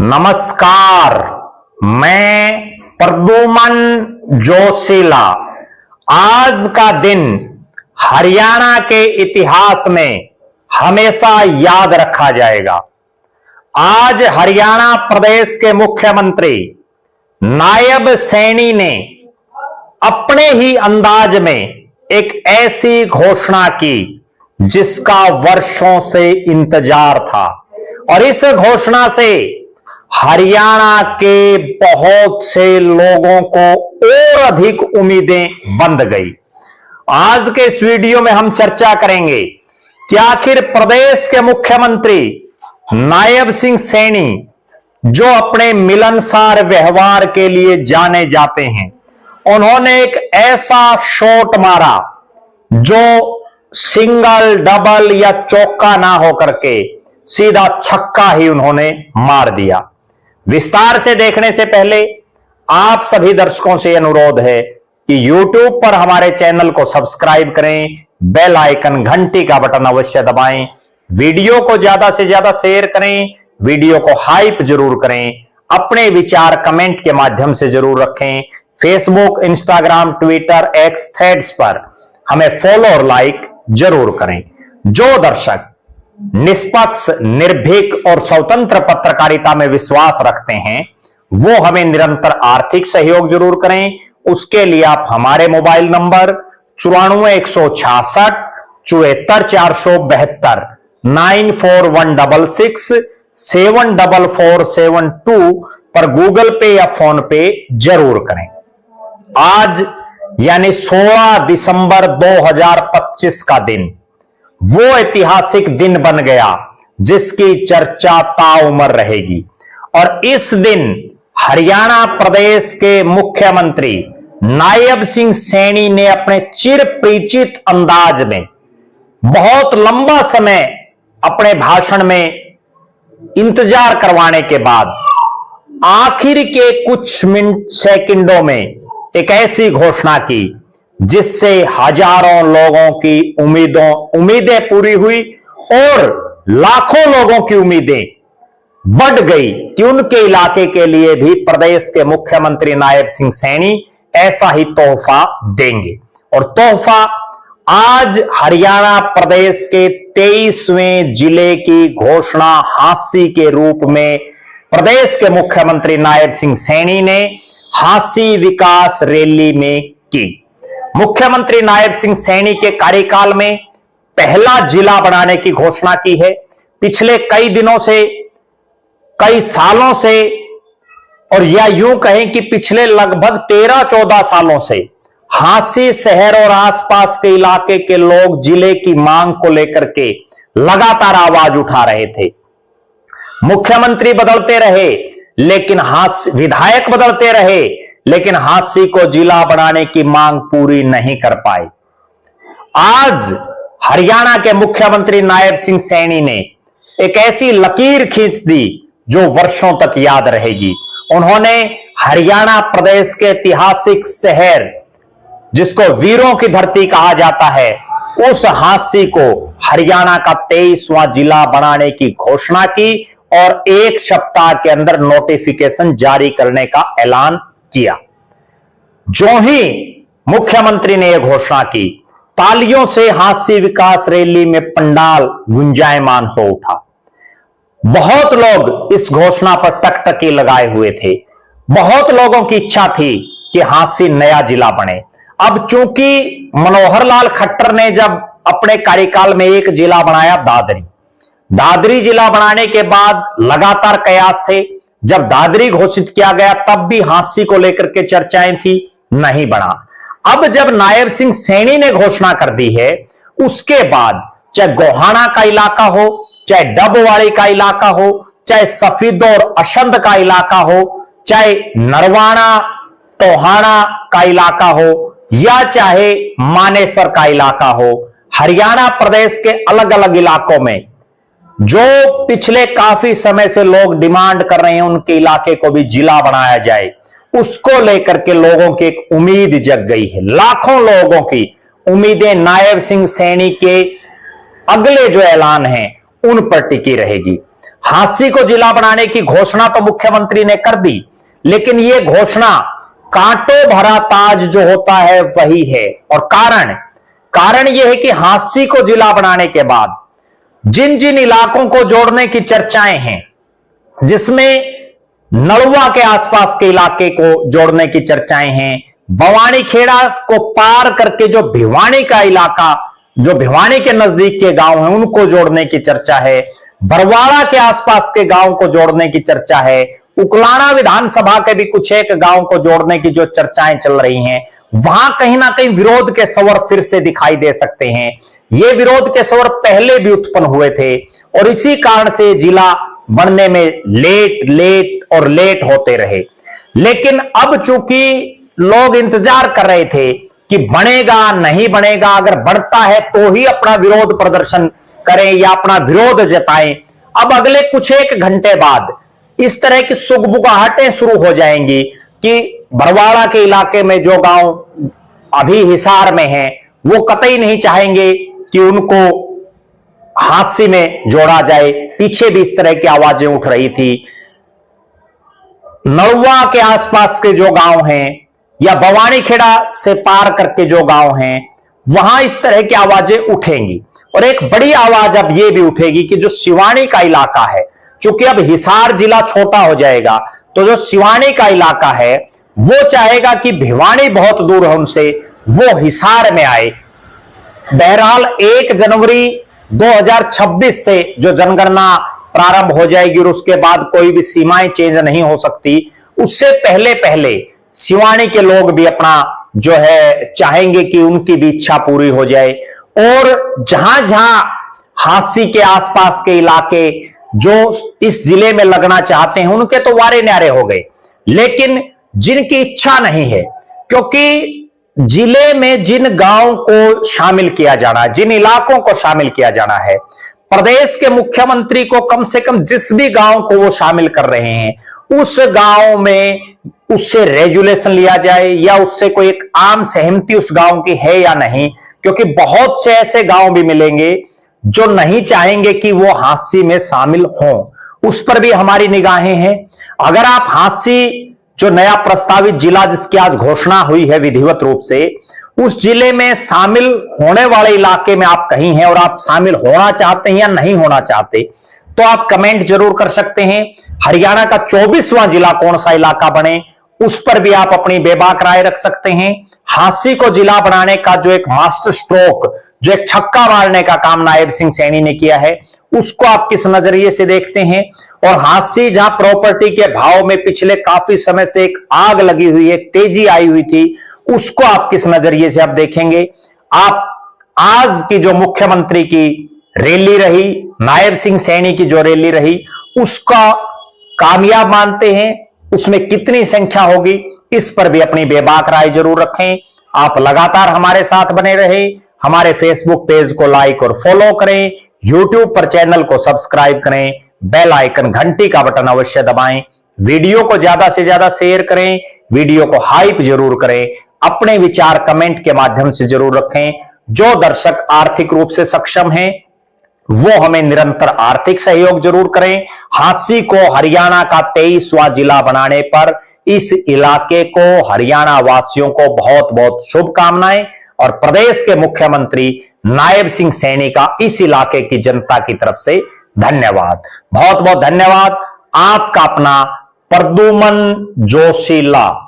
नमस्कार, मैं प्रद्युमन जोशीला। आज का दिन हरियाणा के इतिहास में हमेशा याद रखा जाएगा। आज हरियाणा प्रदेश के मुख्यमंत्री नायब सैनी ने अपने ही अंदाज में एक ऐसी घोषणा की जिसका वर्षों से इंतजार था, और इस घोषणा से हरियाणा के बहुत से लोगों को और अधिक उम्मीदें बंध गई। आज के इस वीडियो में हम चर्चा करेंगे कि आखिर प्रदेश के मुख्यमंत्री नायब सिंह सैनी, जो अपने मिलनसार व्यवहार के लिए जाने जाते हैं, उन्होंने एक ऐसा शॉट मारा जो सिंगल, डबल या चौका ना होकर के सीधा छक्का ही उन्होंने मार दिया। विस्तार से देखने से पहले आप सभी दर्शकों से अनुरोध है कि YouTube पर हमारे चैनल को सब्सक्राइब करें, बेल आइकन घंटी का बटन अवश्य दबाएं, वीडियो को ज्यादा से ज्यादा शेयर करें, वीडियो को हाइप जरूर करें, अपने विचार कमेंट के माध्यम से जरूर रखें। Facebook, Instagram, Twitter, x, threads पर हमें फॉलो और लाइक जरूर करें। जो दर्शक निष्पक्ष, निर्भीक और स्वतंत्र पत्रकारिता में विश्वास रखते हैं, वो हमें निरंतर आर्थिक सहयोग जरूर करें। उसके लिए आप हमारे मोबाइल नंबर 94 166 74 472 94166 74472 पर गूगल पे या फोन पे जरूर करें। आज यानी 16 दिसंबर 2025 का दिन वो ऐतिहासिक दिन बन गया जिसकी चर्चा ताउम्र रहेगी। और इस दिन हरियाणा प्रदेश के मुख्यमंत्री नायब सिंह सैनी ने अपने चिर परिचित अंदाज में बहुत लंबा समय अपने भाषण में इंतजार करवाने के बाद आखिर के कुछ मिनट सेकंडों में एक ऐसी घोषणा की जिससे हजारों लोगों की उम्मीदें पूरी हुई और लाखों लोगों की उम्मीदें बढ़ गई कि उनके इलाके के लिए भी प्रदेश के मुख्यमंत्री नायब सिंह सैनी ऐसा ही तोहफा देंगे। और तोहफा आज हरियाणा प्रदेश के 23वें जिले की घोषणा हांसी के रूप में प्रदेश के मुख्यमंत्री नायब सिंह सैनी ने हांसी विकास रैली में की। मुख्यमंत्री नायब सिंह सैनी के कार्यकाल में पहला जिला बनाने की घोषणा की है। पिछले कई दिनों से, कई सालों से, और या यूं कहें कि पिछले लगभग 13-14 सालों से हांसी शहर और आसपास के इलाके के लोग जिले की मांग को लेकर के लगातार आवाज उठा रहे थे। मुख्यमंत्री बदलते रहे लेकिन विधायक बदलते रहे, लेकिन हांसी को जिला बनाने की मांग पूरी नहीं कर पाए। आज हरियाणा के मुख्यमंत्री नायब सिंह सैनी ने एक ऐसी लकीर खींच दी जो वर्षों तक याद रहेगी। उन्होंने हरियाणा प्रदेश के ऐतिहासिक शहर, जिसको वीरों की धरती कहा जाता है, उस हांसी को हरियाणा का 23वां जिला बनाने की घोषणा की और एक सप्ताह के अंदर नोटिफिकेशन जारी करने का ऐलान किया। जो ही मुख्यमंत्री ने यह घोषणा की, तालियों से हांसी विकास रैली में पंडाल गुंजायमान हो उठा। बहुत लोग इस घोषणा पर टकटकी लगाए हुए थे। बहुत लोगों की इच्छा थी कि हांसी नया जिला बने। अब चूंकि मनोहर लाल खट्टर ने जब अपने कार्यकाल में एक जिला बनाया, दादरी जिला बनाने के बाद लगातार कयास थे। जब दादरी घोषित किया गया तब भी हांसी को लेकर के चर्चाएं थी, नहीं बना। अब जब नायब सिंह सैनी ने घोषणा कर दी है, उसके बाद चाहे गोहाना का इलाका हो, चाहे डबवाड़ी का इलाका हो, चाहे सफीदो और अशंद का इलाका हो, चाहे नरवाना टोहाना का इलाका हो, या चाहे मानेसर का इलाका हो, हरियाणा प्रदेश के अलग अलग इलाकों में जो पिछले काफी समय से लोग डिमांड कर रहे हैं उनके इलाके को भी जिला बनाया जाए, उसको लेकर के लोगों की एक उम्मीद जग गई है। लाखों लोगों की उम्मीदें नायब सिंह सैनी के अगले जो ऐलान हैं उन पर टिकी रहेगी। हांसी को जिला बनाने की घोषणा तो मुख्यमंत्री ने कर दी, लेकिन यह घोषणा कांटों भरा ताज जो होता है वही है। और कारण यह है कि हांसी को जिला बनाने के बाद जिन जिन इलाकों को जोड़ने की चर्चाएं हैं, जिसमें नलवा के आसपास के इलाके को जोड़ने की चर्चाएं हैं, बवानी खेड़ा को पार करके जो भिवानी का इलाका, जो भिवानी के नजदीक के गांव हैं, उनको जोड़ने की चर्चा है, बरवाड़ा के आसपास के गांव को जोड़ने की चर्चा है, उकलाना विधानसभा के भी कुछ एक गांव को जोड़ने की जो चर्चाएं चल रही हैं, वहां कहीं ना कहीं विरोध के स्वर फिर से दिखाई दे सकते हैं। ये विरोध के स्वर पहले भी उत्पन्न हुए थे और इसी कारण से जिला बनने में लेट होते रहे। लेकिन अब चूंकि लोग इंतजार कर रहे थे कि बनेगा नहीं बनेगा, अगर बढ़ता है तो ही अपना विरोध प्रदर्शन करें या अपना विरोध जताएं। अब अगले कुछ एक घंटे बाद इस तरह की सुगबुगाहटें शुरू हो जाएंगी कि बरवाड़ा के इलाके में जो गांव अभी हिसार में हैं, वो कतई नहीं चाहेंगे कि उनको हांसी में जोड़ा जाए। पीछे भी इस तरह की आवाजें उठ रही थी। नलवा के आसपास के जो गांव हैं या बवानी खेड़ा से पार करके जो गांव हैं, वहां इस तरह की आवाजें उठेंगी। और एक बड़ी आवाज अब यह भी उठेगी कि जो सिवानी का इलाका है, चूंकि अब हिसार जिला छोटा हो जाएगा, तो जो सिवानी का इलाका है वो चाहेगा कि भिवानी बहुत दूर है उनसे, वो हिसार में आए। बहरहाल 1 जनवरी 2026 से जो जनगणना प्रारंभ हो जाएगी और उसके बाद कोई भी सीमाएं चेंज नहीं हो सकती, उससे पहले सिवानी के लोग भी अपना जो है चाहेंगे कि उनकी भी इच्छा पूरी हो जाए। और जहां जहां हांसी के आसपास के इलाके जो इस जिले में लगना चाहते हैं, उनके तो वारे न्यारे हो गए। लेकिन जिनकी इच्छा नहीं है, क्योंकि जिले में जिन गांव को शामिल किया जाना है, जिन इलाकों को शामिल किया जाना है, प्रदेश के मुख्यमंत्री को कम से कम जिस भी गांव को वो शामिल कर रहे हैं, उस गांव में उससे रेजुलेशन लिया जाए या उससे कोई एक आम सहमति उस गांव की है या नहीं। क्योंकि बहुत से ऐसे गांव भी मिलेंगे जो नहीं चाहेंगे कि वो हांसी में शामिल हों, उस पर भी हमारी निगाहें हैं। अगर आप हांसी जो नया प्रस्तावित जिला जिसकी आज घोषणा हुई है विधिवत रूप से, उस जिले में शामिल होने वाले इलाके में आप कहीं हैं और आप शामिल होना चाहते हैं या नहीं होना चाहते, तो आप कमेंट जरूर कर सकते हैं। हरियाणा का 24वां जिला कौन सा इलाका बने, उस पर भी आप अपनी बेबाक राय रख सकते हैं। हांसी को जिला बनाने का जो एक मास्टर स्ट्रोक, जो एक छक्का मारने का काम नायब सिंह सैनी ने किया है, उसको आप किस नजरिए से देखते हैं। और हांसी जहां प्रॉपर्टी के भाव में पिछले काफी समय से एक आग लगी हुई है, तेजी आई हुई थी, उसको आप किस नजरिए से आप देखेंगे। आप आज की जो मुख्यमंत्री की रैली रही, नायब सिंह सैनी की जो रैली रही, उसका कामयाब मानते हैं, उसमें कितनी संख्या होगी, इस पर भी अपनी बेबाक राय जरूर रखें। आप लगातार हमारे साथ बने रहे। हमारे फेसबुक पेज को लाइक और फॉलो करें, यूट्यूब पर चैनल को सब्सक्राइब करें, बेल आइकन घंटी का बटन अवश्य दबाएं, वीडियो को ज्यादा से ज्यादा शेयर करें, वीडियो को हाइप जरूर करें, अपने विचार कमेंट के माध्यम से जरूर रखें। जो दर्शक आर्थिक रूप से सक्षम हैं, वो हमें निरंतर आर्थिक सहयोग जरूर करें। हांसी को हरियाणा का 23वां जिला बनाने पर इस इलाके को, हरियाणा वासियों को बहुत बहुत शुभकामनाएं। और प्रदेश के मुख्यमंत्री नायब सिंह सैनी का इस इलाके की जनता की तरफ से धन्यवाद, बहुत बहुत धन्यवाद। आपका अपना प्रद्युमन जोशीला।